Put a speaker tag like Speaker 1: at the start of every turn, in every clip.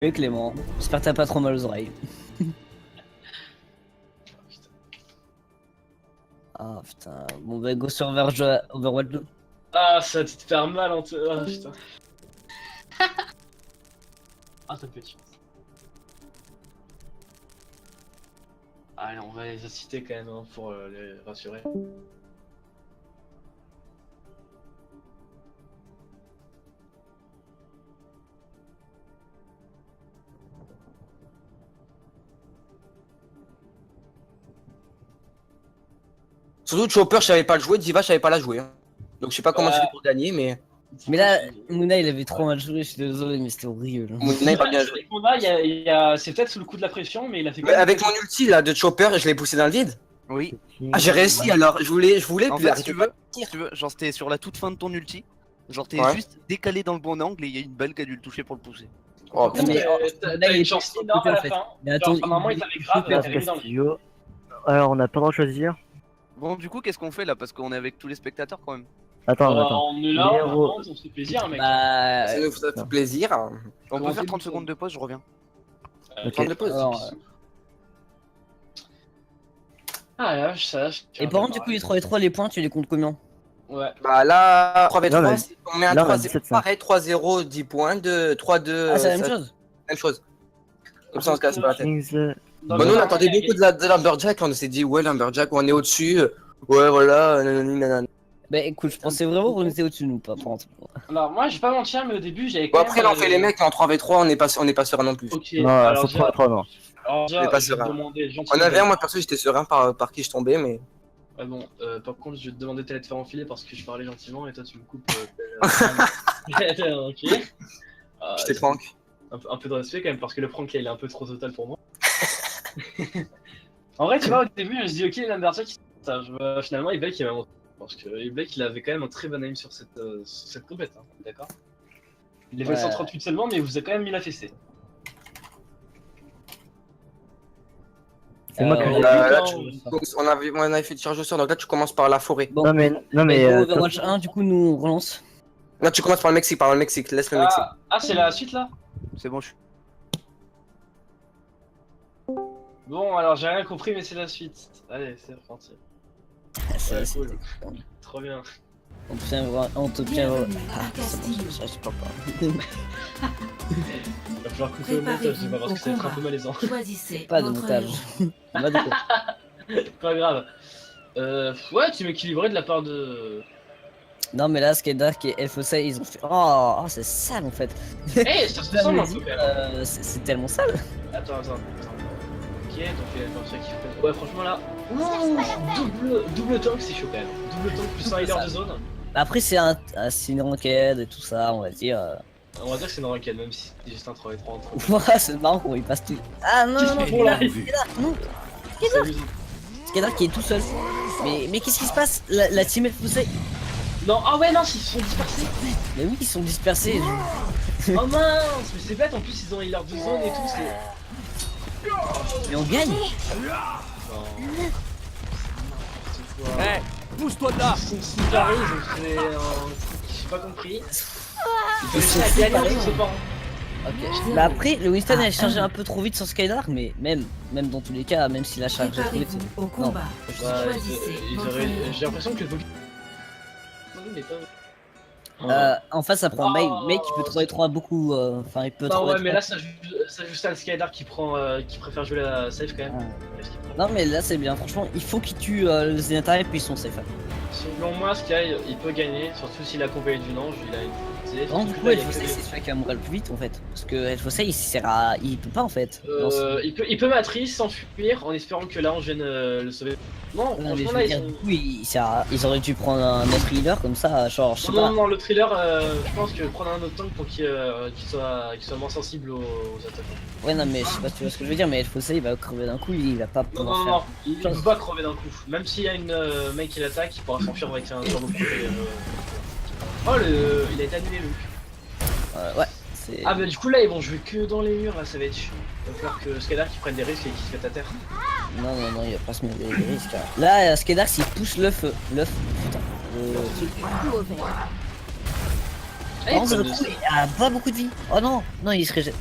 Speaker 1: Oui Clément, j'espère que t'as pas trop mal aux oreilles. Ah putain, bon bah go sur Overwatch 2.
Speaker 2: Ah, ça va te faire mal en te... Ah, putain. Ah, ça peut être chiant. Allez, on va les inciter quand même hein, pour les rassurer.
Speaker 3: Surtout Chopper, je savais pas le jouer, Diva, je savais pas la jouer. Hein. Donc je sais pas comment
Speaker 2: Ouais.
Speaker 3: j'ai fait pour gagner, mais.
Speaker 1: Mais là, Mouna il avait trop mal joué, je suis désolé, mais c'était horrible.
Speaker 3: Mouna, il va bien jouer.
Speaker 2: C'est peut-être sous le coup de la pression, mais il a fait quand
Speaker 3: Mais
Speaker 2: même...
Speaker 3: avec mon ulti là de Chopper, je l'ai poussé dans le vide.
Speaker 4: Oui.
Speaker 3: Ah, j'ai réussi alors, je voulais,
Speaker 4: En
Speaker 3: puis
Speaker 4: fait,
Speaker 3: arrêtez
Speaker 4: si tu veux, genre t'es sur la toute fin de ton ulti, genre t'es
Speaker 3: Ouais.
Speaker 4: juste décalé dans le bon angle et il y a une balle qui a dû le toucher pour le pousser.
Speaker 3: Oh
Speaker 2: Par contre,
Speaker 3: putain.
Speaker 1: mais
Speaker 2: t'as une chance énorme à la fin.
Speaker 1: Mais
Speaker 2: Genre,
Speaker 1: attends,
Speaker 2: normalement, il t'avait grave,
Speaker 1: Super
Speaker 2: t'avais mis dans le...
Speaker 5: Castillo. Alors, on n'a pas le droit de choisir.
Speaker 4: Bon, du coup, qu'est-ce qu'on fait là? Parce qu'on est avec tous les spectateurs quand même.
Speaker 5: Attends.
Speaker 2: On est là,
Speaker 5: Les
Speaker 2: on
Speaker 5: héros.
Speaker 2: avance, on se fait plaisir, mec.
Speaker 1: Bah...
Speaker 3: Ça nous fait plaisir.
Speaker 4: On
Speaker 2: Comment
Speaker 4: peut faire
Speaker 2: t'es
Speaker 4: 30
Speaker 2: bon,
Speaker 4: secondes de pause, je reviens.
Speaker 5: Ok.
Speaker 3: Prendre de pause.
Speaker 1: alors,
Speaker 2: Ah là, ça...
Speaker 1: et par contre du coup les 3 et 3 les points tu les comptes combien?
Speaker 2: Ouais.
Speaker 3: Bah là, 3v3,
Speaker 5: Là, on a-
Speaker 3: on met un
Speaker 5: là, on a
Speaker 3: 3-0,
Speaker 5: 17,
Speaker 3: pareil, 3-0, 10 points, 3-2.
Speaker 1: Ah c'est la même chose?
Speaker 3: Même chose. Comme ça on se casse pas la tête.
Speaker 5: Kings,
Speaker 2: Dans
Speaker 3: Bah,
Speaker 2: le
Speaker 3: nous on
Speaker 2: temps,
Speaker 3: attendait
Speaker 2: il y a
Speaker 3: beaucoup de Lumberjack, on s'est dit ouais Lumberjack, on est au-dessus. Ouais voilà, nanana.
Speaker 1: Bah écoute, je pensais vraiment qu'on était au-dessus de nous, pas par contre.
Speaker 2: Alors moi je vais pas mentir mais au début j'avais
Speaker 3: Bon
Speaker 2: quand
Speaker 3: après
Speaker 2: même...
Speaker 3: là on fait les mecs, mais en 3v3 on n'est pas serein non plus.
Speaker 2: Ok,
Speaker 5: Non,
Speaker 2: alors
Speaker 5: faut 3-3, non.
Speaker 2: déjà,
Speaker 3: On est pas
Speaker 2: je vais te
Speaker 3: serein.
Speaker 2: demander
Speaker 3: En
Speaker 2: gentiment...
Speaker 3: avait un, moi perso j'étais serein par qui je tombais, mais.
Speaker 2: Ah bon, par contre je vais te demander de te faire enfiler parce que je parlais gentiment et toi tu me coupes... ok.
Speaker 3: J'étais prank.
Speaker 2: Un peu de respect quand même parce que le prank là il est un peu trop total pour moi. En vrai tu vois au début je me dis ok Lumberjack ça, finalement Ibek il m'a montré. Parce que Ibek il avait quand même un très bon aim sur cette compète, hein, d'accord. Il avait
Speaker 1: Ouais.
Speaker 2: 138 seulement mais il vous a quand même mis la fessée.
Speaker 5: C'est moi que
Speaker 1: Euh,
Speaker 5: j'ai
Speaker 3: Là,
Speaker 2: dit.
Speaker 3: on avait fait le tirage au sort, donc là tu commences par la forêt.
Speaker 1: Bon,
Speaker 5: Non, mais. Non, mais.
Speaker 1: mais go Overwatch 1 du coup nous on relance.
Speaker 3: Là tu commences par le Mexique, laisse le Mexique.
Speaker 2: Ah c'est la suite là.
Speaker 4: C'est bon, je suis.
Speaker 2: Bon alors j'ai rien compris mais c'est la suite. Allez c'est reparti. Ouais,
Speaker 1: C'est-
Speaker 2: cool. Trop bien.
Speaker 1: On te tient Ah c'est bon, ça je peux pas.
Speaker 2: Il va falloir couper au montage, je sais pas, parce que ça va être un peu malaisant.
Speaker 6: Choisissez
Speaker 1: Pas de
Speaker 6: votre
Speaker 1: montage.
Speaker 6: héros.
Speaker 1: On va déco.
Speaker 2: Pas grave. Ouais, tu m'équilibrais de la part de...
Speaker 1: Non mais là Skydark et FOC ils ont fait oh c'est sale en fait.
Speaker 2: Eh, ça se ressemble un peu quand même.
Speaker 1: C'est tellement sale.
Speaker 2: Attends. Ok, donc il y a un truc qui fait... Ouais, franchement là... Double tank, c'est chaud quand même. Double tank plus un healer de zone.
Speaker 1: Après c'est une enquête et tout ça on va dire.
Speaker 2: On va dire que c'est une ranked, même si c'est juste un 3v3 entre eux.
Speaker 1: Voilà c'est marrant comment il passe tout. Ah non non non
Speaker 2: Bon, là,
Speaker 1: Skydark non
Speaker 2: c'est amusant.
Speaker 1: Skydark qui est tout seul. Mais qu'est-ce qui se passe la team FOC?
Speaker 2: Non, ah ouais, non, ils se sont dispersés.
Speaker 1: Mais oui ils sont dispersés.
Speaker 2: Oh mince, mais c'est bête, en plus ils ont healer de zone et tout, c'est...
Speaker 1: Mais on gagne.
Speaker 4: Pousse-toi de là!
Speaker 2: Si carré, ils ont fait un truc que j'ai pas compris. Ils
Speaker 1: Ils sont
Speaker 2: ont réussi à gagner
Speaker 1: séparés.
Speaker 2: en se séparant.
Speaker 1: Ok. Bah après le Winston a chargé un peu trop vite sur Skydark mais même dans tous les cas même s'il a chargé trop vite.
Speaker 6: Préparez-vous au combat.
Speaker 2: Ouais,
Speaker 6: Choisissez votre héros.
Speaker 2: j'ai l'impression que le Pokémon... n'est pas...
Speaker 1: En face ça prend mec qui peut trouver 3 beaucoup enfin il peut
Speaker 2: Non
Speaker 1: trouver
Speaker 2: ouais mais
Speaker 1: 3.
Speaker 2: là ça juste à le Skydark qui préfère jouer la safe quand même. Parce qu'il prend-
Speaker 1: Non mais là c'est bien franchement il faut qu'il tue le Zenithal et puis ils sont safe.
Speaker 2: Selon moi Sky il peut gagner, surtout s'il a accompagné d'une ange, il a une petite
Speaker 1: Non du coup Elfosei c'est celui qui va mourir le plus vite en fait. Parce que Elfosei il peut pas en fait.
Speaker 2: il peut matrice s'enfuir en espérant que l'ange vienne le sauver. Non,
Speaker 1: Non, mais je
Speaker 2: franchement
Speaker 1: veux
Speaker 2: là
Speaker 1: dire,
Speaker 2: ils
Speaker 1: du
Speaker 2: sont...
Speaker 1: coup ils auraient dû prendre un autre healer comme ça genre je sais pas.
Speaker 2: Non, le thriller, je pense que prendre un autre tank pour qu'il soit moins sensible aux attaquants.
Speaker 1: Ouais non mais je sais pas si tu vois ce que je veux dire mais Elfosei il va crever d'un coup il va pas
Speaker 2: Non,
Speaker 1: pouvoir
Speaker 2: non,
Speaker 1: faire.
Speaker 2: non, il peut pas crever d'un coup. Même s'il y a une mec qui l'attaque, il pourra s'enfuir avec un turbo privé. Oh, il a été annulé, Luke.
Speaker 1: Ouais c'est.
Speaker 2: Ah, bah du coup, là, ils vont jouer que dans les murs, là, ça va être chiant. Il va falloir que Skydark qui prenne des risques et qu'il se mette à terre.
Speaker 1: Non il va pas se mettre des risques. Hein. Là Skydark s'il pousse l'œuf putain.
Speaker 2: Eh,
Speaker 1: Non,
Speaker 2: comme
Speaker 1: le coup, il a pas beaucoup de vie. Oh non, il se régène.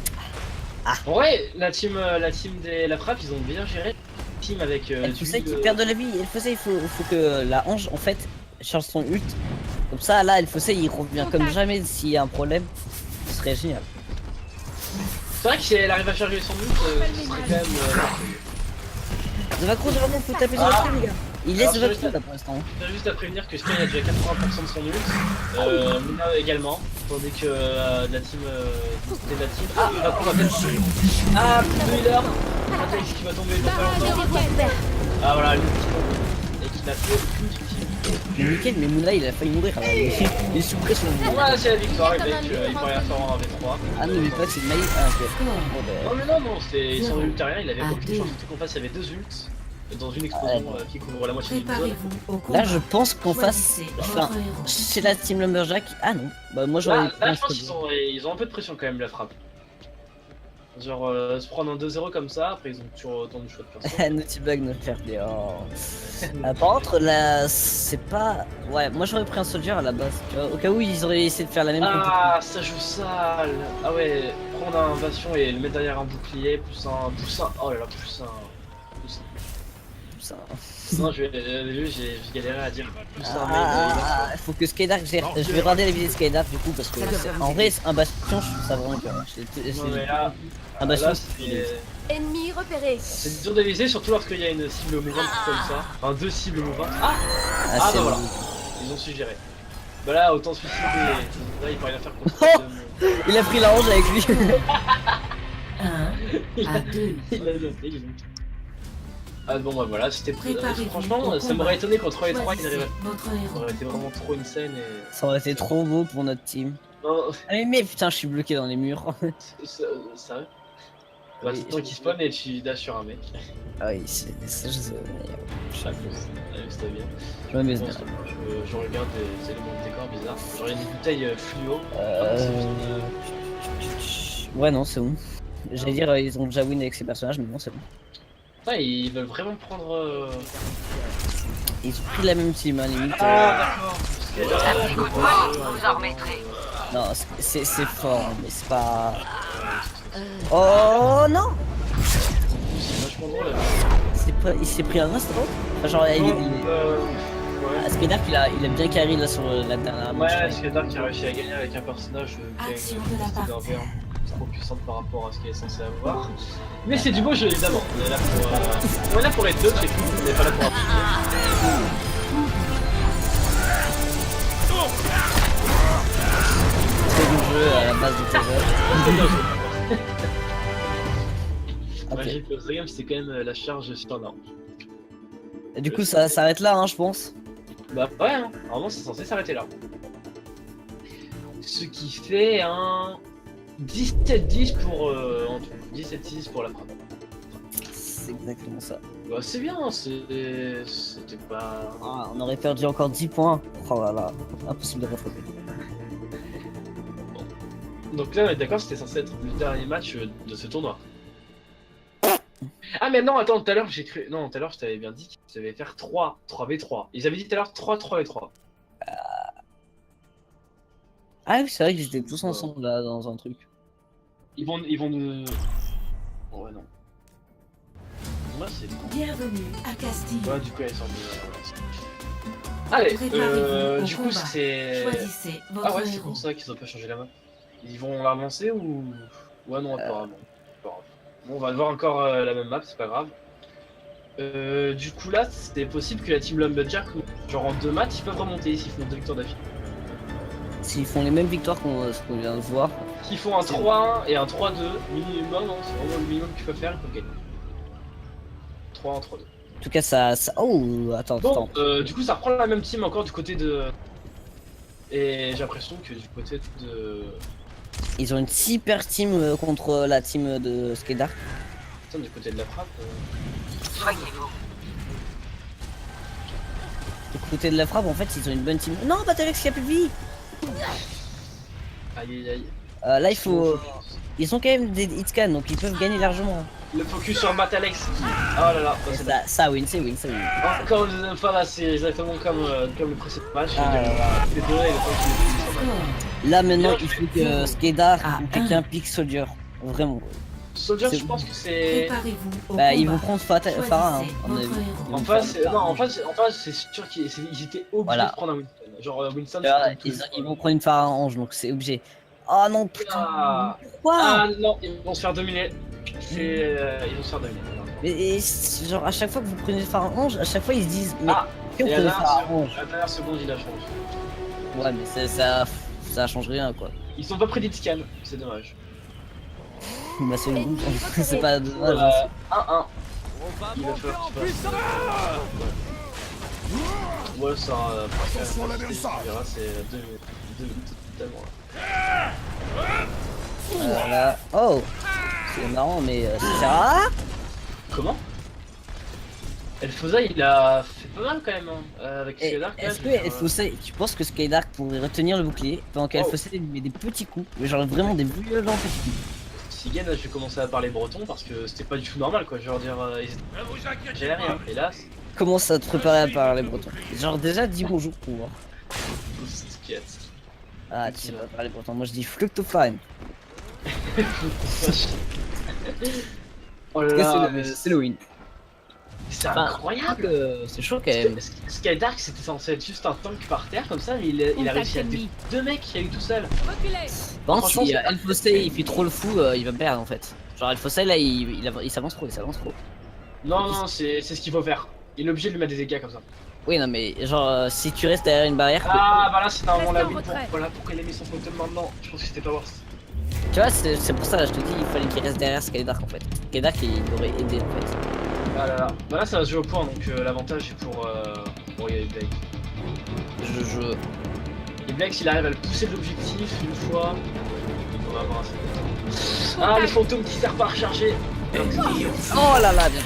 Speaker 2: En vrai, la team des la frappe, ils ont bien géré. Team avec
Speaker 1: Elle
Speaker 2: du
Speaker 1: faisait qu'il perd de la vie. Elle faisait, il faut que la Ange, en fait, change son ult. Comme ça, là, elle faisait, il revient comme jamais s'il y a un problème. Ce serait génial.
Speaker 2: C'est vrai que si elle arrive à charger son ult, ce serait quand même.
Speaker 1: Zavacro, vraiment, faut taper sur le stream, les gars. Il laisse
Speaker 2: Alors,
Speaker 1: Zavacro là pour l'instant.
Speaker 2: Je tiens juste à prévenir que Sky a déjà 80% de son ult. Luna également. Tandis que la team. C'était la team. Ah, il va prendre la tête. Ah, plus de healer. Matex qui va tomber dans pas longtemps. Ah, voilà, lui qui tombe. Et qui n'a fait aucune team.
Speaker 1: Mais nickel, mais Mouna il a failli mourir. Alors, il est sous pression.
Speaker 2: Voilà, c'est la victoire. Et mec, il pourrait rien faire en 1v3.
Speaker 1: Ah, n'oublie pas que c'est Maï. Ah, ok. Bon,
Speaker 2: Non, mais non, ils sont ultériens, il avait aucune chance. Surtout qu'en face, il y avait 2 ults. Dans une explosion qui couvre la moitié d'une zone.
Speaker 6: Préparez-vous au
Speaker 1: Là,
Speaker 6: combat.
Speaker 1: je pense qu'en face,
Speaker 6: Choisissez
Speaker 1: enfin,
Speaker 6: votre héros.
Speaker 1: c'est la team Lumberjack. Ah non, bah moi j'aurais.
Speaker 2: Là, je pense qu'ils ont un peu de pression quand même, la frappe. Genre, se prendre un 2-0 comme ça, après ils ont toujours autant de choix de personnes.
Speaker 1: Naughty Bug ne perd des. Oh. Par contre, là, c'est pas. Ouais, moi j'aurais pris un soldier à la base. Tu vois, au cas où ils auraient essayé de faire la même.
Speaker 2: Ah, ça joue sale. Ah ouais, prendre un bastion et le mettre derrière un bouclier, plus un. Oh là là, plus un.
Speaker 1: Ça.
Speaker 2: Non, j'ai galéré à dire plus un main.
Speaker 1: Ah, faut que Skydark gère. Je vais regarder la vidéo de Skydark du coup parce que en vrai, un bastion, je trouve ça vraiment bien.
Speaker 2: Non, mais là,
Speaker 1: Un bastion,
Speaker 6: Ennemi repéré.
Speaker 2: c'est dur de viser, surtout lorsqu'il y a une cible mouvante comme ça. Enfin, 2 cibles mouvantes.
Speaker 1: Ah,
Speaker 2: Ah
Speaker 1: c'est
Speaker 2: bah voilà,
Speaker 1: bon.
Speaker 2: ils ont su gérer. Bah là, autant se suicider. Là, il peut rien faire contre
Speaker 1: Oh, il a pris la range avec lui.
Speaker 6: 1 à 2.
Speaker 2: Il a noté, ils ont- Ah bon bah voilà, c'était
Speaker 6: Préparez-vous
Speaker 2: franchement,
Speaker 6: au
Speaker 2: ça
Speaker 6: combat.
Speaker 2: m'aurait étonné qu'en 3 et 3 ils
Speaker 6: Choisissez
Speaker 2: arrivent
Speaker 6: votre
Speaker 2: à... Ça
Speaker 6: héros.
Speaker 2: aurait été vraiment trop insane et...
Speaker 1: Ça aurait été trop beau pour notre team.
Speaker 2: Non,
Speaker 1: Ah, mais putain, je suis bloqué dans les murs.
Speaker 2: sérieux. Bah
Speaker 1: Oui,
Speaker 2: c'est toi qui spawn et tu dashes sur un mec.
Speaker 1: Ah oui, c'est ça, je sais.
Speaker 2: Chaque fois, c'était bien.
Speaker 1: Je me mets
Speaker 2: Bon,
Speaker 1: bien.
Speaker 2: je regarde des éléments de décor bizarres. Genre une bouteille fluo.
Speaker 1: Ouais, non, c'est bon. J'allais dire, ils ont déjà win avec ces personnages, mais non, c'est bon.
Speaker 2: Putain, ils veulent vraiment prendre...
Speaker 1: Ils ont pris la même team, hein, limite.
Speaker 2: Ah d'accord.
Speaker 1: Non, c'est fort, mais c'est pas. Oh non!
Speaker 2: C'est vachement drôle.
Speaker 1: Il s'est pris un instant. Enfin, genre,
Speaker 2: Ouais.
Speaker 1: Skydark, il a bien carry là sur la dernière manche.
Speaker 2: Ouais, Skydark qui a réussi à gagner avec un personnage qui a
Speaker 6: Action
Speaker 2: une
Speaker 6: de la
Speaker 2: capacité
Speaker 6: partie.
Speaker 2: d'envers trop puissante par rapport à ce qu'il est censé avoir. Mais c'est du beau jeu évidemment. On est là pour être deux, c'est tout. On n'est pas là pour
Speaker 1: C'est du jeu à la base de Taser. Ok.
Speaker 2: Magic Lost Game, c'était quand même la charge sur Nord.
Speaker 1: Et du coup, ça s'arrête là, hein, je pense.
Speaker 2: Bah ouais, hein. Normalement c'est censé s'arrêter là. Ce qui fait un 17-10 pour en tout. 17-10 pour la frappe.
Speaker 1: C'est exactement ça.
Speaker 2: Bah c'est bien, c'était pas...
Speaker 1: Ah, on aurait perdu encore 10 points. Oh là là, impossible de rattraper.
Speaker 2: Donc là, on est d'accord, c'était censé être le dernier match de ce tournoi. Ah mais non, attends, tout à l'heure j'ai cru... Non, tout à l'heure je t'avais bien dit qu'ils devaient faire 3v3. Ils avaient dit tout à l'heure 3v3.
Speaker 1: Ah oui, c'est vrai qu'ils étaient tous ensemble là dans un truc.
Speaker 2: Ils vont de... Oh ouais non. Moi c'est...
Speaker 6: Bienvenue à Castille.
Speaker 2: Ouais du coup elles sont de... Allez,
Speaker 6: Préparez-vous au
Speaker 2: du coup
Speaker 6: combat.
Speaker 2: c'est...
Speaker 6: Choisissez votre
Speaker 2: Ah ouais, c'est
Speaker 6: héros.
Speaker 2: pour ça qu'ils ont pas changé la map. Ils vont la relancer ou... Ouais non, apparemment. Pas grave. Bon, on va voir encore la même map, c'est pas grave. Du coup là, c'est possible que la team Lumberjack, genre en 2 matchs, ils peuvent remonter s'ils font 2 victoires d'affilée.
Speaker 1: S'ils font les mêmes victoires qu'on vient de voir.
Speaker 2: S'ils font un 3-1 et un 3-2, minimum, hein, c'est vraiment le minimum qu'il faut faire, ils peuvent gagner. 3-1, 3-2.
Speaker 1: En tout cas, ça. Oh, attends.
Speaker 2: Bon, du coup ça reprend la même team encore du côté de... Et j'ai l'impression que du côté de...
Speaker 1: Ils ont une super team contre la team de Skydark.
Speaker 2: Putain, du côté de la frappe...
Speaker 1: Du côté de la frappe, en fait, ils ont une bonne team. Non, Batalex qui a plus de vie.
Speaker 2: Aïe aïe aïe.
Speaker 1: Là, il faut. Ils ont quand même des hitscan, donc ils peuvent gagner largement.
Speaker 2: Le focus sur Matalex. Oh là là,
Speaker 1: Et
Speaker 2: c'est
Speaker 1: ça win, c'est win.
Speaker 2: encore une deuxième fois là, c'est exactement comme le précédent match.
Speaker 1: Ah,
Speaker 2: Les deux, et le temps qu'il est sur Matalex.
Speaker 1: Là, maintenant,
Speaker 2: Bien
Speaker 1: il
Speaker 2: joué.
Speaker 1: faut que Skydark
Speaker 6: Ah,
Speaker 1: ou quelqu'un pique Soldier. Vraiment.
Speaker 2: Soldier,
Speaker 1: C'est-
Speaker 2: je pense que c'est.
Speaker 6: Préparez-vous au
Speaker 1: Bah,
Speaker 6: combat.
Speaker 1: ils vont prendre Farah, hein,
Speaker 6: Choisissez
Speaker 1: à mon
Speaker 6: votre
Speaker 1: avis.
Speaker 6: héros.
Speaker 2: En face, c'est sûr qu'ils étaient obligés
Speaker 1: Voilà.
Speaker 2: de prendre un Winston. Genre Winston,
Speaker 1: Tu vois,
Speaker 2: c'est
Speaker 1: ils vont prendre une Farah Ange, donc c'est obligé. Oh non, putain.
Speaker 2: Ah.
Speaker 1: Pourquoi?
Speaker 2: Ah non, ils vont se faire dominer. Ils vont se faire dominer.
Speaker 1: Mais genre, à chaque fois que vous prenez une Farah Ange, à chaque fois ils se disent, mais
Speaker 2: Ah,
Speaker 1: que
Speaker 2: et
Speaker 1: prenez
Speaker 2: là,
Speaker 1: Farah Ange?
Speaker 2: à la dernière seconde, il a changé.
Speaker 1: Ouais, mais ça change rien quoi.
Speaker 2: Ils sont pas pris des scans, c'est dommage.
Speaker 1: Bah, c'est le goût, c'est pas dommage. hein.
Speaker 2: 1-1. Il va falloir que tu fasses. Ouais, ça. Tu verras, c'est 2 minutes totalement là.
Speaker 1: Là. Oh! C'est marrant, mais c'est ça.
Speaker 2: Comment? Elfosa, il a fait pas mal quand même, hein, avec Skylark.
Speaker 1: Est-ce que Elfosai, tu penses que Skydark pourrait retenir le bouclier pendant qu'Elfosai lui met des petits coups, mais genre vraiment des violents petits coups?
Speaker 2: Sigen, là, je vais commencer à parler breton parce que c'était pas du tout normal quoi. Je veux dire, j'ai rien, hélas.
Speaker 1: Commence à te préparer à parler breton. Genre déjà dis bonjour pour voir. Ah, tu sais pas parler breton. Moi je dis fructofine.
Speaker 2: Oh là là, mais
Speaker 1: C'est le win.
Speaker 2: c'est
Speaker 1: Enfin,
Speaker 2: incroyable!
Speaker 1: C'est chaud quand même.
Speaker 2: Skydark c'était censé être juste un tank par terre comme ça, mais il a réussi à tuer 2 mecs qu'il y a eu tout seul.
Speaker 1: Par contre,
Speaker 2: franchement,
Speaker 1: si
Speaker 2: c'est-
Speaker 1: Elfosai il fait trop le fou, il va perdre en fait. Genre Elfosai là il s'avance trop, il s'avance trop.
Speaker 2: Non, c'est ce qu'il faut faire. Il est obligé de lui mettre des dégâts comme ça.
Speaker 1: Oui, non, mais genre si tu restes derrière une barrière,
Speaker 2: Ah, bah là c'est normalement la
Speaker 6: Restez en
Speaker 2: win.
Speaker 6: retrait.
Speaker 2: Voilà pourquoi il a mis son fantôme maintenant. Je pense que c'était pas worth.
Speaker 1: tu vois, c'est pour ça là, je te dis, il fallait qu'il reste derrière Skydark en fait. Skydark il aurait aidé en fait.
Speaker 2: Ah là là. Bah là ça va se jouer au point donc l'avantage est pour Blake.
Speaker 1: Je.
Speaker 2: Et Blake s'il arrive à le pousser de l'objectif une fois, on va avoir assez de temps. Ah le fantôme qui sert pas à recharger.
Speaker 1: Oh là là, bien.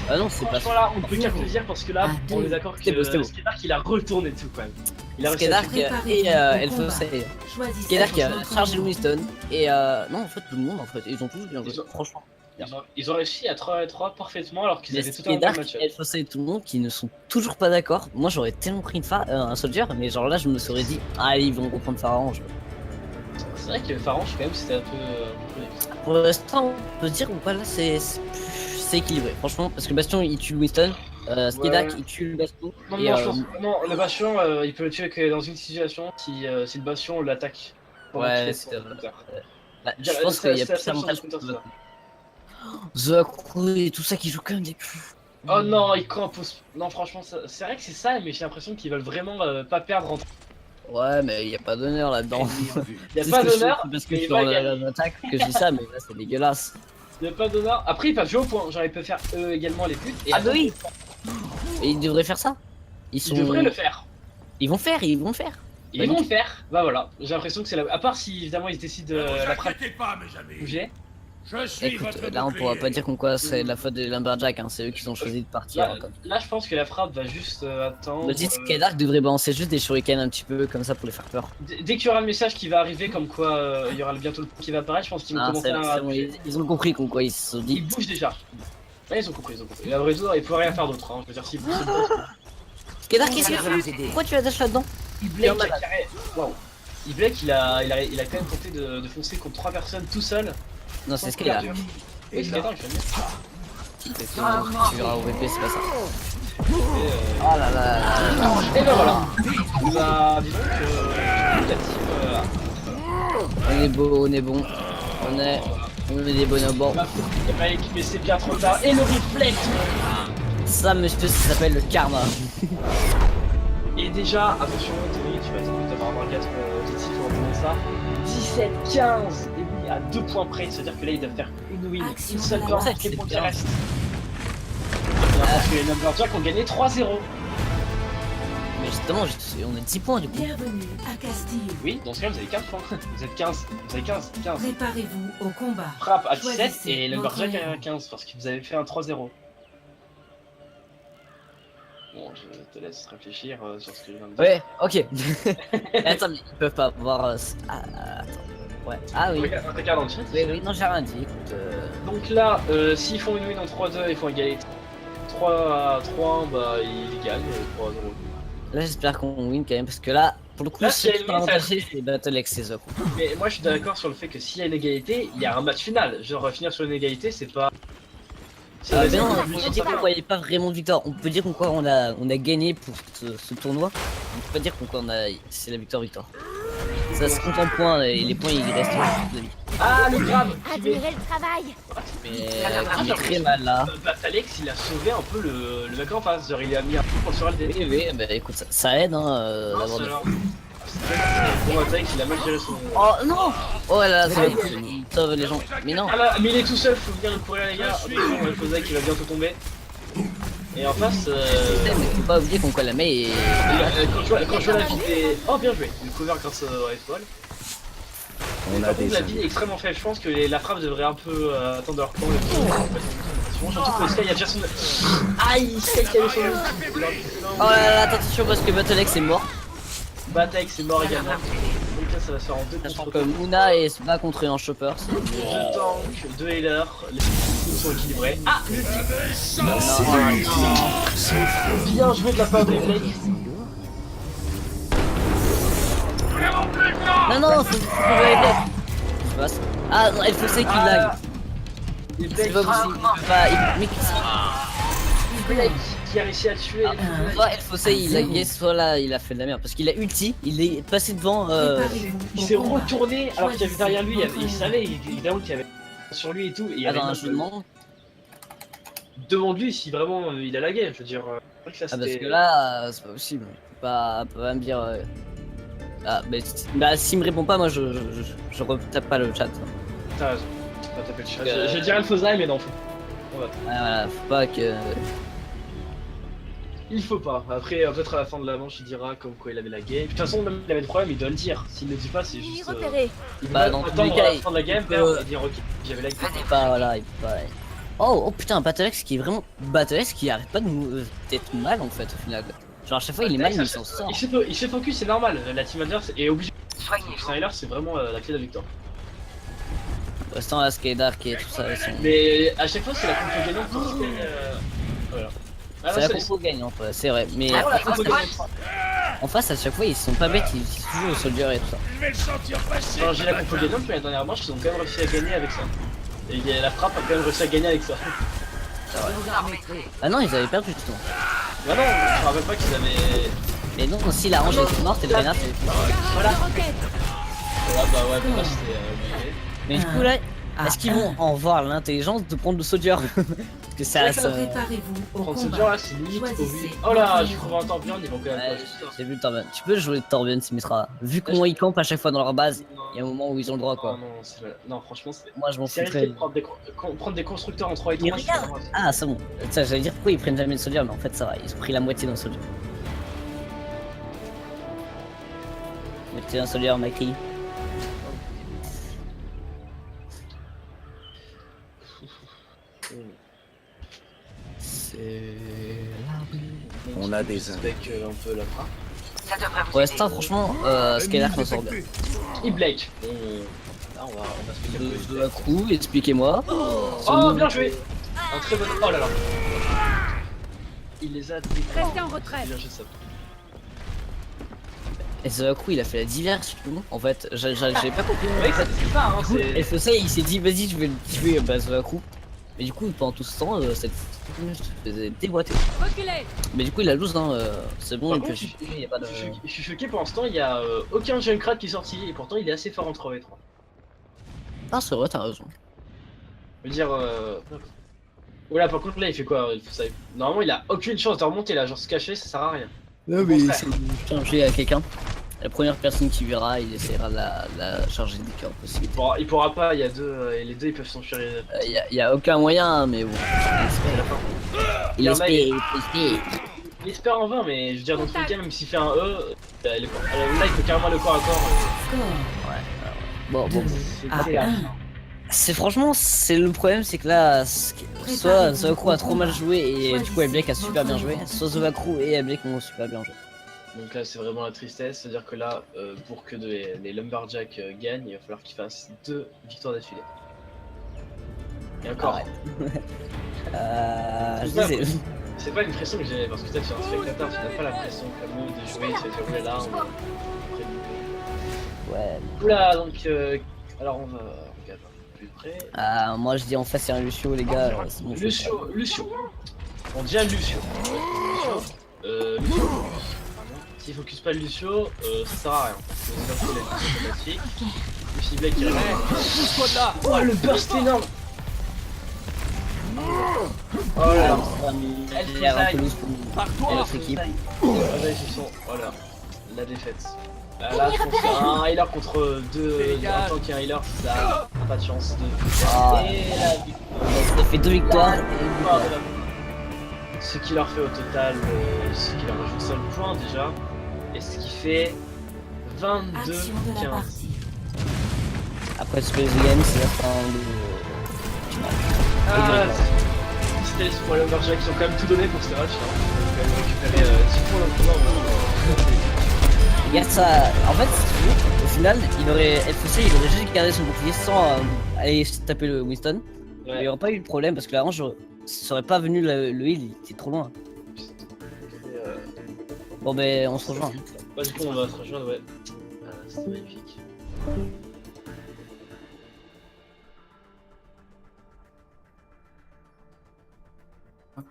Speaker 1: Ah non, c'est pas
Speaker 2: Franchement là on peut qu'applaudir parce que là on est d'accord que
Speaker 1: C'était beau.
Speaker 2: Skydark il a retourné tout quand même. Il a réussi à
Speaker 1: Skydark
Speaker 6: Préparez-vous
Speaker 1: et
Speaker 6: au combat.
Speaker 1: Elfosai.
Speaker 6: Choisissez
Speaker 1: Skydark qui a
Speaker 6: votre
Speaker 1: chargé
Speaker 6: héros.
Speaker 1: Winston et non en fait tout le monde en fait, ils ont tous bien joué,
Speaker 2: Ils ont-
Speaker 1: franchement.
Speaker 2: Ils ont réussi à 3-3 parfaitement alors qu'ils
Speaker 1: Mais
Speaker 2: avaient tout un bon
Speaker 1: Skydark,
Speaker 2: match.
Speaker 1: Elfosai et tout le monde qui ne sont toujours pas d'accord. Moi j'aurais tellement pris un soldier, mais genre là je me serais dit, ah ils vont reprendre Pharaon.
Speaker 2: C'est vrai que Farange quand même c'était un peu difficile.
Speaker 1: Pour l'instant on peut se dire voilà c'est équilibré franchement parce que Bastion il tue Winston, Skydark
Speaker 2: Ouais.
Speaker 1: il tue le Bastion.
Speaker 2: Non,
Speaker 1: et,
Speaker 2: non, je pense non, le Bastion il peut le tuer que dans une situation si le Bastion l'attaque. pendant
Speaker 1: Ouais,
Speaker 2: qu'il est
Speaker 1: c'est
Speaker 2: sur
Speaker 1: vrai.
Speaker 2: le counter.
Speaker 1: bah, je pense qu'il y a
Speaker 2: C'est la
Speaker 1: plus
Speaker 2: seule
Speaker 1: d'avantages
Speaker 2: chance de counter,
Speaker 1: pour
Speaker 2: ça.
Speaker 1: The Akuru et tout ça qui joue comme des culs.
Speaker 2: Oh non, il campe. Non, franchement, c'est vrai que c'est ça, mais j'ai l'impression qu'ils veulent vraiment pas perdre entre.
Speaker 1: Ouais, mais il y a pas d'honneur là-dedans.
Speaker 2: Il y a pas d'honneur,
Speaker 1: parce que
Speaker 2: mais
Speaker 1: je
Speaker 2: il
Speaker 1: suis
Speaker 2: va
Speaker 1: dans
Speaker 2: gagner.
Speaker 1: l'attaque que je dis ça, mais là c'est dégueulasse.
Speaker 2: Il y a pas d'honneur. Après, ils peuvent jouer au point. Genre, ils peuvent faire eux également les buts. Et
Speaker 1: Ah
Speaker 2: après,
Speaker 1: bah oui. Et ils devraient faire ça.
Speaker 2: ils devraient le faire.
Speaker 1: Ils vont faire.
Speaker 2: Ils
Speaker 1: Bah,
Speaker 2: vont le
Speaker 1: nickel.
Speaker 2: faire. Bah voilà. J'ai l'impression que c'est la. À part si évidemment ils décident de la frappe
Speaker 7: pas, mes amis.
Speaker 2: bouger.
Speaker 7: Je suis
Speaker 1: Écoute,
Speaker 7: votre
Speaker 1: là on pourra
Speaker 7: bouclier.
Speaker 1: pas dire qu'on quoi c'est la faute des Lumberjacks, hein. C'est eux qui ont choisi de partir.
Speaker 2: Là, là, je pense que la frappe va juste attendre.
Speaker 1: Me dit Skydark devrait balancer juste des shurikens un petit peu comme ça pour les faire peur.
Speaker 2: Dès qu'il y aura le message qui va arriver, comme quoi il y aura bientôt le point qui va apparaître, je pense qu'ils vont
Speaker 1: Ah,
Speaker 2: commencer à.
Speaker 1: c'est bon, ils ont compris qu'on quoi ils se sont
Speaker 2: Ils
Speaker 1: dit.
Speaker 2: bougent déjà. Ouais, ils ont compris, ils ont compris. Et à vrai dire, ils pourraient rien faire d'autre. Hein. Je veux dire, s'ils bougent, c'est bon.
Speaker 1: Skydark, qu'est-ce qu'il fait? Pourquoi tu as dash là-dedans?
Speaker 2: Blake, Waouh. Blake, il a quand même tenté de foncer contre 3 personnes tout seul.
Speaker 1: Non, c'est Skydark.
Speaker 2: Oui, c'est attends, il fait mieux.
Speaker 1: Tu verras au VP, c'est pas ça.
Speaker 2: Et,
Speaker 1: Oh là là.
Speaker 2: et ben voilà. Bah, disons que la team.
Speaker 1: On est beau, on est bon. On est des bonobos.
Speaker 2: Mais c'est bien trop tard. Et le réflexe.
Speaker 1: Ça, monsieur, ça s'appelle le karma.
Speaker 2: Et déjà, attention, Théorie, tu vas avoir un 4 objectif en faisant ça. 17-15. Et oui, à 2 points près. C'est-à-dire que là, ils doivent faire une win.
Speaker 6: Action
Speaker 2: Une seule
Speaker 6: de la
Speaker 2: porte,
Speaker 1: mort.
Speaker 2: les points qui restent. Parce que les Lumberjacks ont gagné 3-0.
Speaker 1: Mais justement, on a 10 points du coup.
Speaker 6: Bienvenue à Castille.
Speaker 2: Oui, dans ce cas, vous avez 4 points. Vous êtes 15. Vous avez 15.
Speaker 6: Préparez-vous au combat.
Speaker 2: Frappe à 17
Speaker 6: Choisissez
Speaker 2: et
Speaker 6: votre
Speaker 2: Lumberjack à
Speaker 6: héros.
Speaker 2: 15 parce que vous avez fait un 3-0. Bon, je te laisse réfléchir sur ce que je viens de dire.
Speaker 1: Ouais, ok. Attends, mais ils peuvent pas voir. Attends. Ouais. Ah oui.
Speaker 2: Regarde dans le chat.
Speaker 1: Oui, non, j'ai rien dit. Écoute.
Speaker 2: Donc là, s'ils font une win en 3-2, ils font égalité. 3-1, bah ils gagnent 3-0.
Speaker 1: Là, j'espère qu'on win quand même parce que là, Pour le coup,
Speaker 2: Là,
Speaker 1: si
Speaker 2: s'il y a
Speaker 1: tu
Speaker 2: une limite,
Speaker 1: c'est Battlex et The Crew.
Speaker 2: Mais moi je suis d'accord sur le fait que s'il y a une égalité, il y a un match final. Genre finir sur une égalité, c'est pas. C'est
Speaker 1: Ah
Speaker 2: la
Speaker 1: mais non,
Speaker 2: seule
Speaker 1: on
Speaker 2: solution,
Speaker 1: peut dire
Speaker 2: ça
Speaker 1: qu'on
Speaker 2: va.
Speaker 1: voyait pas vraiment de victoire. On peut dire qu'on quoi on a gagné pour ce tournoi. On peut pas dire qu'on quoi on a c'est la victoire. Ça se compte en points et les points ils restent.
Speaker 2: Ah le grave qui met-
Speaker 7: Admirez le travail.
Speaker 1: Mais qui met très mal là.
Speaker 2: Alex il a sauvé un peu le mec en face. Genre il a mis un coup sur le
Speaker 1: Oui, oui, bah écoute, ça aide hein, d'avoir des...
Speaker 2: Bon, Alex il a mal géré son.
Speaker 1: Oh non. Oh là là, ça va être... il sauve les gens. Mais non.
Speaker 2: Ah là, mais il est tout seul, faut venir le courir les gars. Attention, le Fosai qui va bientôt tomber. Et en face,
Speaker 1: Mais faut pas oublier qu'on quoi la met et...
Speaker 2: quand je vois la vie des... Oh bien joué, le cover grâce à F-Ball.
Speaker 3: On a des
Speaker 2: La vie est extrêmement faible, je pense que la frappe devrait un peu attendre leur temps. Surtout que Sky a déjà son... Aïe, Sky qui a eu son ulti.
Speaker 1: Oh là là, attention parce que Battlex est mort.
Speaker 2: Batek c'est mort également. Donc là ça va se faire en 2
Speaker 1: Sachant
Speaker 2: contre
Speaker 1: que
Speaker 2: 2.
Speaker 1: Muna se bat contre un chopper.
Speaker 2: 2 tanks, 2 healers, les coups sont équilibrés. Ah, l'ulti. Bien joué de la part de Blake.
Speaker 1: Non, faut aller Black. Qu'est-ce qui se passe? Ah non, il faut c'est qu'il lag.
Speaker 2: Et
Speaker 1: C'est
Speaker 2: Blake
Speaker 1: pas possible, il peut pas... Mais
Speaker 2: Blake qui a réussi à tuer.
Speaker 1: soit El Fossé il laguait, soit là il a fait de la merde. Parce qu'il a ulti, il est passé devant...
Speaker 6: Préparez-vous
Speaker 2: Il
Speaker 6: au
Speaker 2: s'est
Speaker 6: combat.
Speaker 2: retourné alors qu'il y avait derrière lui, il savait évidemment qu'il y avait sur lui et tout. Et il y avait
Speaker 1: dans un
Speaker 2: même,
Speaker 1: jeu de monde.
Speaker 2: devant lui si vraiment il a lagué, je veux dire. C'est vrai que là,
Speaker 1: Ah parce
Speaker 2: c'était-
Speaker 1: que là, c'est pas possible. Faut pas me dire... Ah mais bah s'il me répond pas, moi je retape pas le chat.
Speaker 2: T'as raison. T'as tapé le chat. Je dirais le Fosai, mais non.
Speaker 1: Voilà, faut pas que...
Speaker 2: Il faut pas. Après, peut-être à la fin de la manche, il dira comme quoi il avait la game. De toute façon, même s'il avait des problèmes, il doit le dire. S'il le dit pas, c'est juste.
Speaker 7: Repéré.
Speaker 2: Il
Speaker 1: Bah,
Speaker 2: va
Speaker 1: dans tous
Speaker 2: attendre
Speaker 1: les cas,
Speaker 2: à la fin de la game
Speaker 1: peut-
Speaker 2: et dire ok, j'avais la game.
Speaker 1: Il peut pas, voilà, il peut pas... Oh putain, Battlex qui est vraiment... Battlex qui arrête pas de nous... d'être mal en fait au final. Genre à chaque fois il est mal, mais il s'en sort.
Speaker 2: Il se focus, c'est normal. La team adverse est obligée. C'est un healer, c'est vraiment la clé de la victoire.
Speaker 1: Restant à Skydark et tout ça, ils sont...
Speaker 2: Mais à chaque fois, c'est la compo gagnante qui se gagne. Voilà. Ah,
Speaker 1: C'est
Speaker 2: non,
Speaker 1: la compo gagnante, ouais, c'est vrai. Mais
Speaker 2: Ah, la
Speaker 1: en, face,
Speaker 2: compo gagnante.
Speaker 1: en face, à chaque fois, ils sont pas bêtes, ils utilisent toujours le soldier et tout ça.
Speaker 2: Genre, j'ai la compo gagnante, mais la dernière manche, ils ont quand même réussi à gagner avec ça. Et la frappe a quand même réussi à gagner avec ça.
Speaker 1: Ah non, ils avaient perdu tout le temps.
Speaker 2: Bah non, je me rappelle pas qu'ils avaient.
Speaker 1: Mais non, si la range était morte et le Reinhardt était mort.
Speaker 2: Voilà. Ouais, bah ouais, bah là c'était obligé.
Speaker 1: Mais du coup là, est-ce qu'ils vont en voir l'intelligence de prendre le soldier? Parce que ça...
Speaker 6: Préparez-vous au
Speaker 2: Prendre ce
Speaker 6: combat.
Speaker 2: dur là, c'est limite au vu.
Speaker 6: Choisissez
Speaker 2: Oh là,
Speaker 6: votre
Speaker 2: j'ai trouvé un Torbjorn, ils vont quand même
Speaker 1: Ouais,
Speaker 2: pas juste ça.
Speaker 1: j'ai vu le Torbion. Tu peux jouer le Torbion, Symmetra. Vu comment ils campent à chaque fois dans leur base, il y a un moment où ils ont le droit quoi.
Speaker 2: Non, non, franchement, c'est.
Speaker 1: Moi je m'en
Speaker 2: C'est risqué
Speaker 1: foutrais.
Speaker 2: de prendre des constructeurs en 3 et
Speaker 1: Mais
Speaker 2: 3.
Speaker 1: regarde. Ah c'est bon. Ça j'allais dire pourquoi ils prennent jamais le soldier, mais en fait ça va, ils ont pris la moitié d'un soldier. Moitié d'un soldier, Macri.
Speaker 3: On a des
Speaker 2: Avec un peu la frappe.
Speaker 1: Pour l'instant franchement, Skylark m'en sort bien.
Speaker 2: Et Blake. Là, on va se faire
Speaker 1: De la crew, expliquez-moi.
Speaker 2: Oh, bien joué. Un très bon. Oh là là. Il les a découpés.
Speaker 7: Restez en retrait.
Speaker 2: Bien joué ça.
Speaker 1: Et The Crew il a fait la diversion en fait, j'avais pas compris.
Speaker 2: Mec, c'est ça, hein,
Speaker 1: Et
Speaker 2: c'est.
Speaker 1: Fossé il s'est dit vas-y je vais le tuer The Crew. Mais du coup pendant tout ce temps cette se faisait déboîter.
Speaker 7: Reculez.
Speaker 1: Mais du coup il a lose hein, c'est bon,
Speaker 2: Par
Speaker 1: il peut
Speaker 2: contre,
Speaker 1: il y a pas de...
Speaker 2: Je suis choqué pour l'instant, il y a aucun Junkrat qui est sorti et pourtant il est assez fort en 3v3.
Speaker 1: Ah c'est vrai t'as raison.
Speaker 2: Je veux dire. Oula, par contre là il fait quoi Normalement il a aucune chance de remonter là, genre se cacher ça sert à rien.
Speaker 1: Ah oui c'est changer à quelqu'un. La première personne qui verra il essaiera de la charger des cœurs possible.
Speaker 2: Il pourra pas, il y a deux, et les deux ils peuvent s'enfuir.
Speaker 1: Y a aucun moyen mais bon. Il espère,
Speaker 2: Il espère en vain, mais je veux dire dans tous les cas, même s'il fait un E, là il peut carrément le corps à corps.
Speaker 6: Score
Speaker 1: Bon.
Speaker 6: 2 à
Speaker 2: c'est
Speaker 6: 1.
Speaker 1: C'est franchement, c'est le problème, c'est que là, soit The Crew a trop mal joué et du coup Eblek a super bien joué, soit The Crew et Eblek ont super bien joué.
Speaker 2: Donc là c'est vraiment la tristesse, c'est-à-dire que là, pour que les Lumberjacks gagnent, il va falloir qu'ils fassent 2 victoires d'affilée. Et encore.
Speaker 1: Je disais,
Speaker 2: c'est pas une pression que j'ai, parce que peut-être sur un spectateur, tu n'as pas la pression comme nous de jouer, tu vas dire oulala, on va
Speaker 1: Ouais.
Speaker 2: Oula, donc alors on va regarder un peu plus près.
Speaker 1: Ah, moi je dis en fait c'est un Lucio les gars. C'est bon,
Speaker 2: Lucio. On dit à Lucio. Lucio. S'il focus pas le Lucio, ça sert à rien. C'est automatique. Lucy Black qui revient. Oh le burst énorme. Oh là là. Elle
Speaker 1: Il y a un peu
Speaker 2: fait
Speaker 1: loose pour notre équipe.
Speaker 2: Voilà, la défaite. Là, je pense qu'un healer contre un tank et un healer, ça a pas de chance de.
Speaker 1: Ah.
Speaker 2: Et la victoire.
Speaker 1: Ça fait 2 victoires.
Speaker 2: Victoire de la- Ce qui leur fait au total, ce qui leur rajoute 5 points déjà. Et ce qui fait 22-15.
Speaker 6: Action de la partie.
Speaker 1: Après Space Game, c'est la fin du match.
Speaker 2: Ah, c'était pour les Lumberjacks qui ont quand même tout donné pour ce match. Hein. Ils ont quand même récupéré 10 points dans le tournoi.
Speaker 1: Regarde ça, en fait, si tu veux, au final, il aurait juste gardé son bouclier sans aller se taper le Winston.
Speaker 2: Ouais.
Speaker 1: Il aurait pas eu de problème parce que la range, ça aurait pas venu le heal, il était trop loin. Bon, ben, on se rejoint.
Speaker 2: Bah, du coup, on va se rejoindre, ouais. C'est magnifique.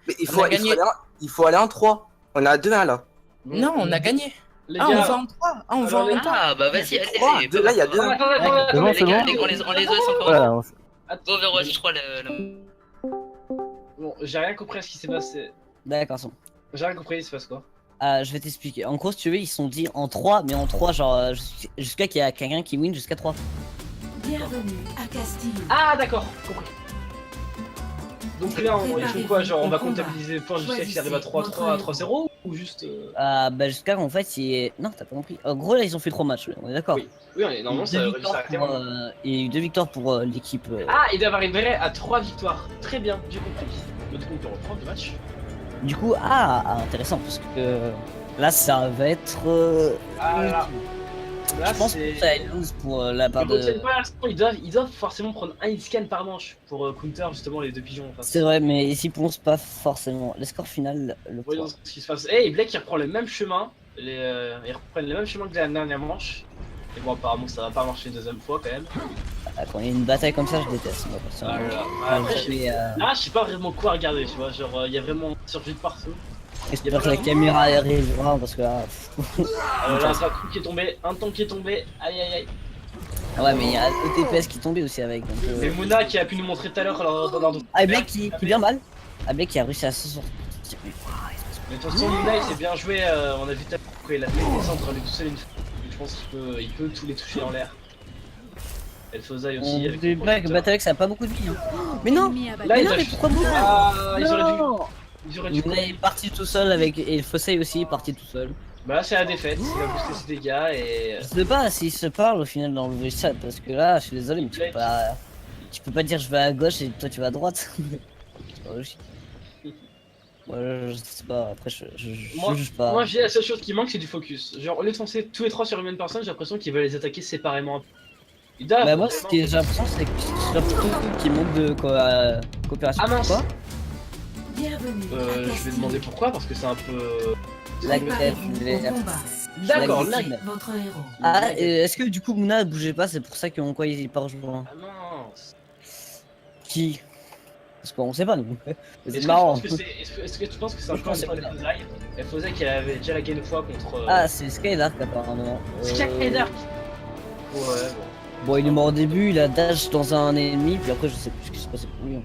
Speaker 3: Mais il
Speaker 7: On
Speaker 3: faut,
Speaker 7: a gagné.
Speaker 3: il faut aller en 3. On a 2-1 là.
Speaker 7: Non, on a gagné.
Speaker 2: Les
Speaker 7: Ah,
Speaker 2: gars,
Speaker 7: on va en 3. Ah, on va
Speaker 2: alors,
Speaker 7: en 3.
Speaker 8: Ah bah vas-y, allez,
Speaker 3: Trois,
Speaker 8: allez.
Speaker 3: là, il y a 2-1.
Speaker 2: attendez,
Speaker 5: C'est bon,
Speaker 8: Les
Speaker 5: c'est
Speaker 8: gars,
Speaker 5: bon.
Speaker 8: on les OS encore
Speaker 5: Voilà, on
Speaker 8: Overwatch 3
Speaker 2: Bon, j'ai rien compris à ce qui s'est passé.
Speaker 1: D'accord, c'est bon.
Speaker 2: J'ai rien compris, il se passe quoi?
Speaker 1: Je vais t'expliquer. En gros, si tu veux, ils sont dit en 3, mais en 3, genre, jusqu'à qu'il y a quelqu'un qui win jusqu'à 3.
Speaker 6: Bienvenue à Castillo.
Speaker 2: Ah, d'accord, compris. Donc là, ils font quoi? Genre, on va comptabiliser les points jusqu'à qu'il arrive à 3-3, à 3-0 ou juste.
Speaker 1: Bah, jusqu'à qu'en fait, non, t'as pas compris. En gros, là, ils ont fait 3 matchs, on est d'accord.
Speaker 2: Oui. Oui, normalement, ça
Speaker 1: Deux
Speaker 2: aurait dû
Speaker 1: victoires
Speaker 2: s'arrêter.
Speaker 1: pour, il y a eu 2 victoires pour l'équipe.
Speaker 2: Ah, il doit avoir une vraie à 3 victoires. Très bien, j'ai compris. Mais du coup, on peut reprendre le match.
Speaker 1: Du coup, intéressant, parce que là, ça va être.
Speaker 2: Ah là là. Là,
Speaker 1: Je pense
Speaker 2: c'est.
Speaker 1: que ça va être loose pour la part
Speaker 2: Ils
Speaker 1: de.
Speaker 2: retiennent pas l'instant, ils doivent forcément prendre un hit scan par manche pour counter justement les deux pigeons. Enfin,
Speaker 1: C'est vrai, mais ici, pour pense pas forcément. Le score final, le
Speaker 2: voyons
Speaker 1: point.
Speaker 2: ce qui se passe. Et Black il reprend le même chemin. Ils reprennent le même chemin que la dernière manche. Et bon, apparemment, ça va pas marcher une deuxième fois quand même.
Speaker 1: Quand il y a une bataille comme ça, je déteste. Moi, personnellement.
Speaker 2: Après,
Speaker 1: Mais,
Speaker 2: là, je sais pas vraiment quoi regarder, tu vois. Genre, il y a vraiment surgi de partout.
Speaker 1: j'espère que la caméra arrivera parce que là.
Speaker 2: Là, un truc qui est tombé, un tank qui est tombé. Aïe aïe aïe.
Speaker 1: Ouais, mais il y a le TPS qui est tombé aussi avec. Donc,
Speaker 2: Et Mouna qui a pu nous montrer tout à l'heure dans
Speaker 1: Black qui est bien mal. Black qui a réussi à se sortir.
Speaker 2: Mais de toute façon, Mouna il s'est bien joué. On a vu tout à l'heure quand il a fait descendre lui tout seul une fois. Je pense qu'il peut tous les toucher en l'air. Elle Fosai aussi. Avec le
Speaker 1: Black,
Speaker 2: projecteur.
Speaker 1: Battle, ça a pas beaucoup de vie. Hein. Mais non!
Speaker 2: Là, ils
Speaker 1: non,
Speaker 2: ont-
Speaker 1: mais pourquoi Mouna?
Speaker 2: Ah, ils auraient dû.
Speaker 1: Non.
Speaker 2: Ils auraient dû.
Speaker 1: Mouna est parti tout seul avec. Et le Fossey aussi est parti tout seul.
Speaker 2: Bah là, c'est la défaite. Il a boosté ses dégâts et.
Speaker 1: Je sais pas s'ils se parlent au final dans le voice chat parce que là, je suis désolé, mais tu peux pas dire je vais à gauche et toi tu vas à droite. C'est pas logique. Moi, je sais pas, après je juge pas.
Speaker 2: Moi, j'ai la seule chose qui manque, c'est du focus. Genre, au lieu de foncer tous les trois sur une même personne, j'ai l'impression qu'ils veulent les attaquer séparément. Ils doivent
Speaker 1: Bah moi ce
Speaker 2: vraiment-
Speaker 1: que j'ai l'impression c'est que c'est surtout qu'il manque de coopération.
Speaker 2: Ah mince.
Speaker 1: Pourquoi
Speaker 6: Bienvenue à
Speaker 2: Je vais
Speaker 6: Castillo.
Speaker 2: demander pourquoi, parce que c'est un peu.
Speaker 1: La
Speaker 6: Préparez-vous
Speaker 1: grève,
Speaker 6: au combat.
Speaker 2: D'accord,
Speaker 1: la
Speaker 2: là.
Speaker 1: grève.
Speaker 6: Votre héros.
Speaker 1: Ah, est-ce que du coup Mouna bougeait pas, c'est pour ça qu'on quoi il est pas rejoint?
Speaker 2: Ah non.
Speaker 1: Qui? Parce qu'on sait pas nous.
Speaker 2: Est-ce
Speaker 1: C'est
Speaker 2: que,
Speaker 1: marrant.
Speaker 2: est-ce que tu penses que c'est un
Speaker 1: Je
Speaker 2: peu un
Speaker 1: pense
Speaker 2: défaut
Speaker 1: que
Speaker 2: de Fosai? Elle Fosai qui avait déjà la gain une fois contre.
Speaker 1: Ah, c'est Skylark apparemment.
Speaker 2: Skydark. Ouais, bon.
Speaker 1: Bon, il est mort au début, il a dash dans un ennemi, puis après je sais plus ce qui s'est passé pour lui. Hein.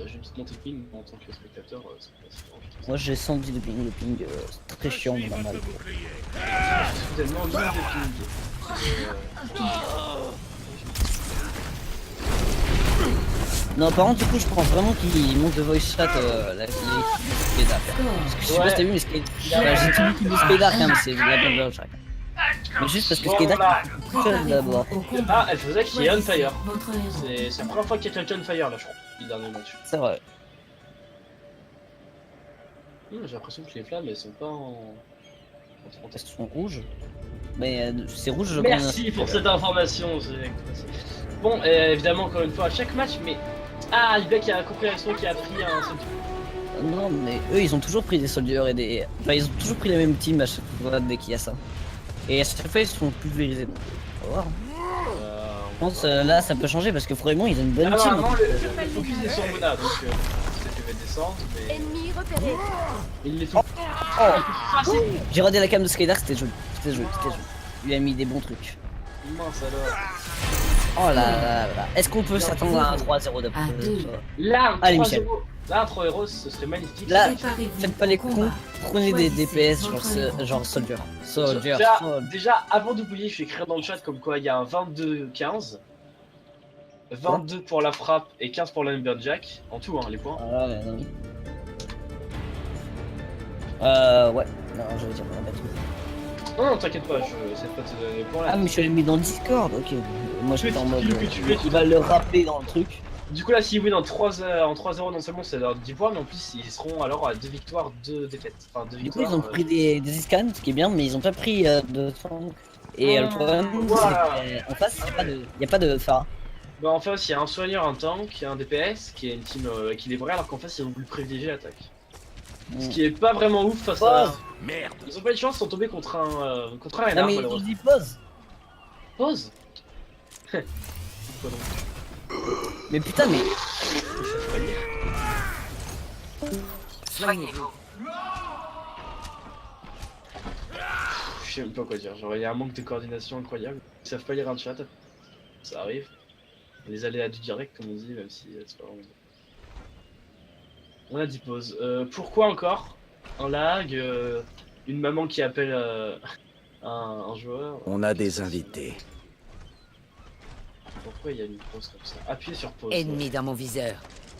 Speaker 2: J'ai une petite montée de ping en tant que spectateur. C'est pas si
Speaker 1: Moi j'ai 110 de ping, le ping c'est très chiant, mais normal.
Speaker 2: soudainement une de ping.
Speaker 1: Non, par contre, du coup, je pense vraiment qu'il monte de voice chat la Skydark. Parce que je sais pas si t'as vu, mais Skydark. J'ai tout vu de Skydark, hein, mais c'est de la bonne blague, chacun. Mais juste parce que Skydark est tout seul d'abord.
Speaker 6: Au combat.
Speaker 2: Ah, elle faisait qui est on fire.
Speaker 6: Votre héros.
Speaker 2: C'est la première fois qu'il y a quelqu'un on fire là, je crois, le dernier match.
Speaker 1: C'est vrai.
Speaker 2: J'ai l'impression que les flammes elles sont pas en.
Speaker 1: Elles sont rouges. Mais c'est rouge, je
Speaker 2: Merci pour cette information. Bon, évidemment, encore une fois, à chaque match, mais. Ah, il y a compris la leçon qui a pris un seul.
Speaker 1: Non, mais eux, ils ont toujours pris des soldiers et des. Enfin, ils ont toujours pris les mêmes teams à chaque fois dès qu'il y a ça. Et à chaque fois, ils se font pulvériser. Donc, on va voir. Je pense là, ça peut changer parce que Froimont, ils ont une bonne
Speaker 2: Alors,
Speaker 1: team.
Speaker 2: normalement, le focus est sur Mona, donc peut-être qu'il va descendre, mais.
Speaker 6: Ennemi repéré.
Speaker 2: Il les fait.
Speaker 1: J'ai regardé la cam de Skydark, c'était joli. C'était joli, c'était joli. Il a mis des bons trucs.
Speaker 2: Mince alors.
Speaker 1: Oh là là là. Est-ce qu'on peut s'attendre à un 3-0 de
Speaker 6: À deux.
Speaker 2: Là, un
Speaker 1: Allez,
Speaker 2: 3-0.
Speaker 1: Michel.
Speaker 2: Là, un 3-0, ce serait magnifique.
Speaker 1: Là,
Speaker 6: Préparez-vous
Speaker 1: faites pas les
Speaker 6: au
Speaker 1: cons.
Speaker 6: combat.
Speaker 1: Prenez des
Speaker 6: Choisissez
Speaker 1: DPS genre,
Speaker 6: votre héros.
Speaker 1: genre Soldier. Soldier.
Speaker 2: Déjà, avant d'oublier, je vais écrire dans le chat comme quoi il y a un 22-15. 22 pour la frappe et 15 pour la Lumberjack. En tout, hein, les points.
Speaker 1: Ah ouais, non. Ouais. Non, je vais dire on va mettre.
Speaker 2: Non, non, t'inquiète pas, je sais pas de te donner les points là.
Speaker 1: Ah, mais je l'ai mis dans le Discord, ok. Moi, j'étais en mode.
Speaker 2: Que tu veux,
Speaker 1: Il va le rappeler dans le truc.
Speaker 2: Du coup, là, s'ils win en 3-0, non seulement c'est leur 10 points, mais en plus, ils seront alors à 2 victoires, 2 défaites. Enfin, 2
Speaker 1: Du coup,
Speaker 2: victoires.
Speaker 1: ils ont pris des scans, ce qui est bien, mais ils ont pas pris de tank. Et le problème,
Speaker 2: Voilà.
Speaker 1: c'est qu'en face, il n'y a pas de phare.
Speaker 2: Bah, en face, il y a un soigneur, un tank, il y a un DPS qui est une team équilibrée, alors qu'en face, ils ont voulu privilégier l'attaque. Ce qui est pas vraiment ouf face à.
Speaker 4: Merde.
Speaker 2: Ils ont pas eu de chance, ils sont tombés contre un
Speaker 1: Non,
Speaker 2: renard,
Speaker 1: mais il
Speaker 2: malheureusement.
Speaker 1: dit pause.
Speaker 2: Pause. Pourquoi donc?
Speaker 1: Mais putain, mais.
Speaker 8: Soignez-vous.
Speaker 2: Je sais même pas quoi dire, genre il y a un manque de coordination incroyable. Ils savent pas lire un chat, ça arrive. Les aléas du direct comme on dit, même si c'est pas vraiment. On a 10 pauses. Pourquoi encore un lag, une maman qui appelle un joueur.
Speaker 9: On a des invités.
Speaker 2: Pourquoi il y a une pause comme ça? Appuyez sur pause.
Speaker 8: Ennemi dans mon viseur.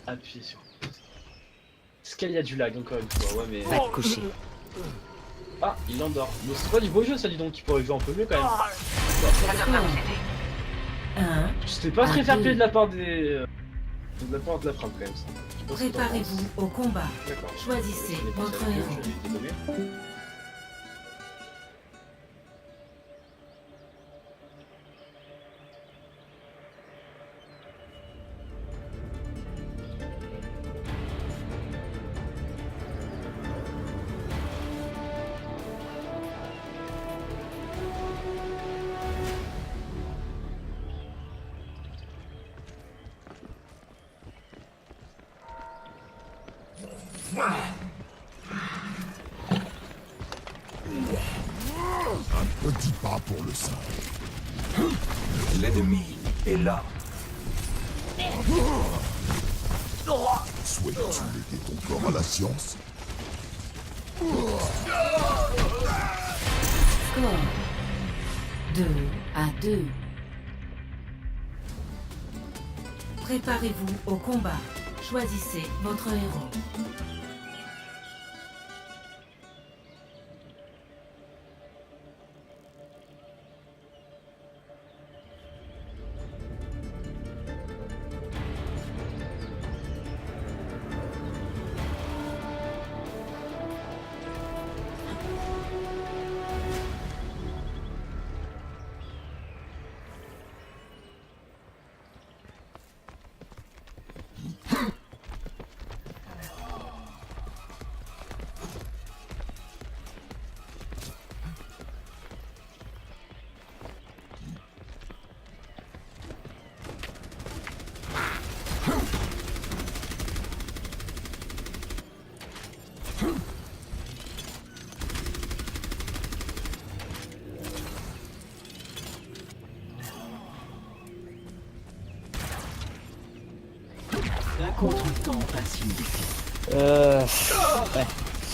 Speaker 2: Appuyez sur pause. Est-ce qu'il y a du lag encore une fois? Ouais mais.
Speaker 8: Va te coucher.
Speaker 2: Ah, il endort. Mais c'est pas du beau jeu ça, dis donc, il pourrait jouer un peu mieux quand même.
Speaker 6: Un.
Speaker 2: C'était pas très fair play de la part des. De la part de la frappe quand même ça. Je sais pas ce que t'en penses.
Speaker 6: Préparez-vous au combat.
Speaker 2: D'accord.
Speaker 6: Choisissez
Speaker 2: Je n'ai pas
Speaker 6: votre
Speaker 2: ça,
Speaker 6: héros.
Speaker 2: je suis désolé.
Speaker 10: Petit pas pour le singe. L'ennemi est là. Souhaites-tu léguer ton corps à la science?
Speaker 6: Score 2-2. Préparez-vous au combat. Choisissez votre héros.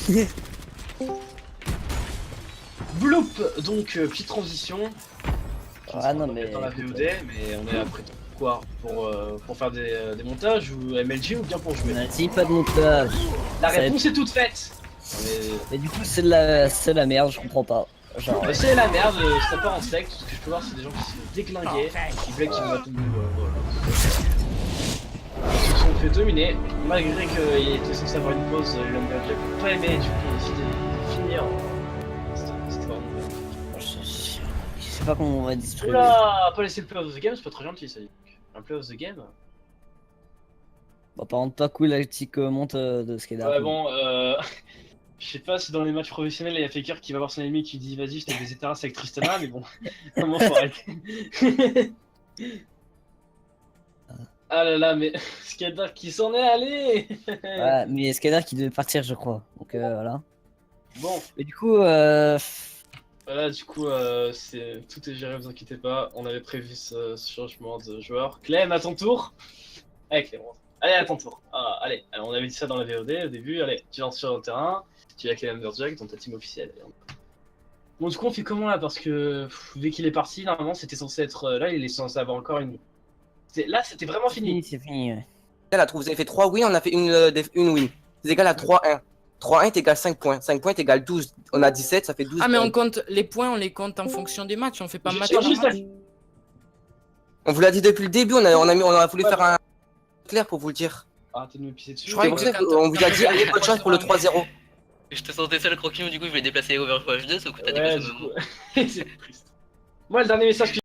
Speaker 1: Ouais.
Speaker 2: Bloop. Donc petite transition.
Speaker 1: Ah non, mais.
Speaker 2: Dans la VOD, mais on est après quoi pour faire des montages ou MLG ou bien pour jouer?
Speaker 1: Vas-y, pas de montage.
Speaker 2: La
Speaker 1: Ça va
Speaker 2: réponse est toute faite.
Speaker 1: Mais du coup, c'est la merde, je comprends pas. Genre.
Speaker 2: C'est la merde, ça part en sec, tout ce que je peux voir c'est des gens qui se déglinguaient, qui voulaient qu'ils m'attendent. Voilà. Ils se sont fait dominer, malgré qu'il était censé avoir une pause, Lumberjack n'a pas aimé, du coup il a décidé de finir. C'était vraiment bien.
Speaker 1: Je sais pas comment on va distribuer.
Speaker 2: Oula, pas laisser le play of the game, c'est pas très gentil ça. Un play of the game.
Speaker 1: Bon, par contre, pas cool la petite monte de Skeda.
Speaker 2: Ouais, bon, je sais pas si dans les matchs professionnels, il y a Faker qui va voir son ennemi et qui dit vas-y, je te baisé terrasse avec Tristana, mais bon, comment faut arrêter. Ah là là, mais Skater qui s'en est allé.
Speaker 1: Ouais, mais Skeda qui devait partir, je crois. Donc voilà.
Speaker 2: Bon,
Speaker 1: Et du coup,
Speaker 2: voilà, du coup, tout est géré, vous inquiétez pas. On avait prévu ce changement de joueur. Clem, à ton tour. Allez, Clem, rentre. Allez, à ton tour. Ah, allez, on avait dit ça dans la VOD au début. Allez, tu lances sur le terrain. Tu vas Clem Amberjack dans ta team officielle. Bon, du coup, on fait comment là? Parce que vu qu'il est parti, normalement, c'était censé être. Là, il est censé avoir encore une. Là, c'était vraiment fini.
Speaker 1: c'est fini. Ouais.
Speaker 3: Là, vous avez fait 3 wins, on a fait une win. C'est égal à 3-1. 3-1 est égal à 5 points. 5 points est égal à 12. On a 17, ça fait 12
Speaker 7: Ah, mais
Speaker 3: points.
Speaker 7: on compte les points, on les compte en fonction des matchs, on fait pas match
Speaker 2: Juste-
Speaker 7: par
Speaker 2: juste
Speaker 7: match.
Speaker 3: On vous l'a dit depuis le début, on a voulu faire un clair pour vous le dire.
Speaker 2: Arrêtez de me pisser dessus.
Speaker 7: Je croyais
Speaker 3: C'est pour
Speaker 7: que
Speaker 3: ça qu'on vous a dit, allez, bonne chance pour le 3-0.
Speaker 8: Je te sentais seul, Croquis, mais du coup, je voulais déplacer Overwatch 2, sauf que t'as
Speaker 2: Ouais,
Speaker 8: déplacé
Speaker 2: du
Speaker 8: au même
Speaker 2: coup. C'est triste. Moi, le dernier message que